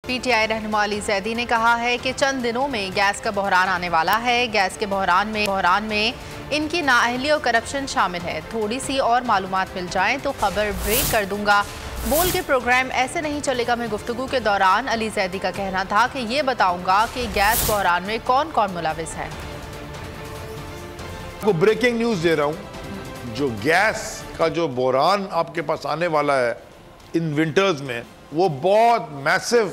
PTI रहनुमा अली जैदी ने कहा है कि चंद दिनों में गैस का बहरान आने वाला है। गैस के बहरान में इनकी नाअहली और करप्शन शामिल है। थोड़ी सी और मालूमात मिल जाएं तो खबर ब्रेक कर दूंगा। बोल के प्रोग्राम ऐसे नहीं चलेगा में गुफ्तगू के दौरान अली जैदी का कहना था कि ये बताऊंगा कि गैस बहरान में कौन कौन मुलविस है। आपको ब्रेकिंग न्यूज दे रहा हूं, जो गैस का जो बहरान आपके पास आने वाला है इन विंटर्स में, वो बहुत मैसिव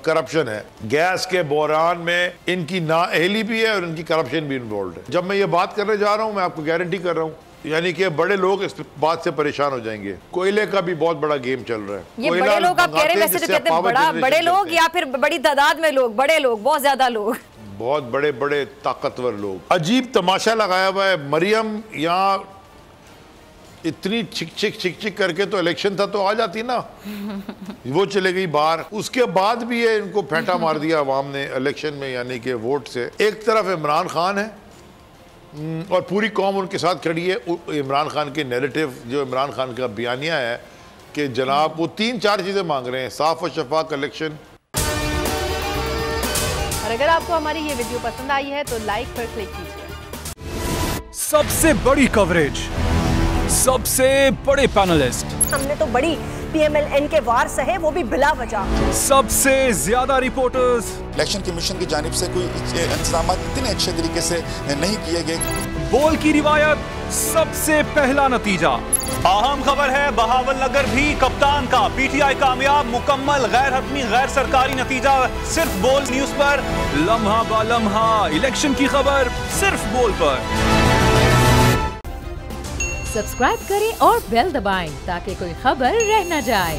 करप्शन है। गैस के बहरान में इनकी नाअहली भी है और इनकी करप्शन भी इन्वॉल्व है। जब मैं ये बात करने जा रहा हूं, मैं आपको गारंटी कर रहा हूं, यानी कि बड़े लोग इस बात से परेशान हो जाएंगे। कोयले का भी बहुत बड़ा गेम चल रहा है। ये बड़े लोग आप कह रहे हैं, वैसे तो कहते हैं बड़े लोग या फिर बड़ी तादाद में लोग, बड़े लोग, बहुत ज्यादा लोग, बहुत बड़े बड़े ताकतवर लोग। अजीब तमाशा लगाया हुआ है। मरियम यहाँ इतनी छिक करके तो इलेक्शन था तो आ जाती ना, वो चले गई बाहर। उसके बाद भी ये इनको फेंटा मार दिया अवाम ने इलेक्शन में, यानी कि वोट से। एक तरफ इमरान खान है और पूरी कौम उनके साथ खड़ी है। इमरान खान के नैरेटिव, जो इमरान खान का बयानिया है कि जनाब वो 3-4 चीजें मांग रहे हैं, साफ और शफाफ इलेक्शन। और अगर आपको हमारी ये वीडियो पसंद आई है तो लाइक पर क्लिक कीजिए। सबसे बड़ी कवरेज, सबसे बड़े पैनलिस्ट, हमने तो बड़ी PMLN के वार सहे, वो भी बिला वजह। सबसे ज्यादा रिपोर्टर्स। इलेक्शन कमीशन की जानिब से कोई इंतजाम इतने अच्छे तरीके से नहीं किए गए। बोल की रिवायत, सबसे पहला नतीजा। अहम खबर है बहावलनगर भी कप्तान का, पीटीआई कामयाब, मुकम्मल गैर हतमी गैर सरकारी नतीजा सिर्फ बोल न्यूज पर। लम्हा बा लम्हा इलेक्शन की खबर सिर्फ बोल पर। सब्सक्राइब करें और बेल दबाएं ताकि कोई खबर रह न जाए।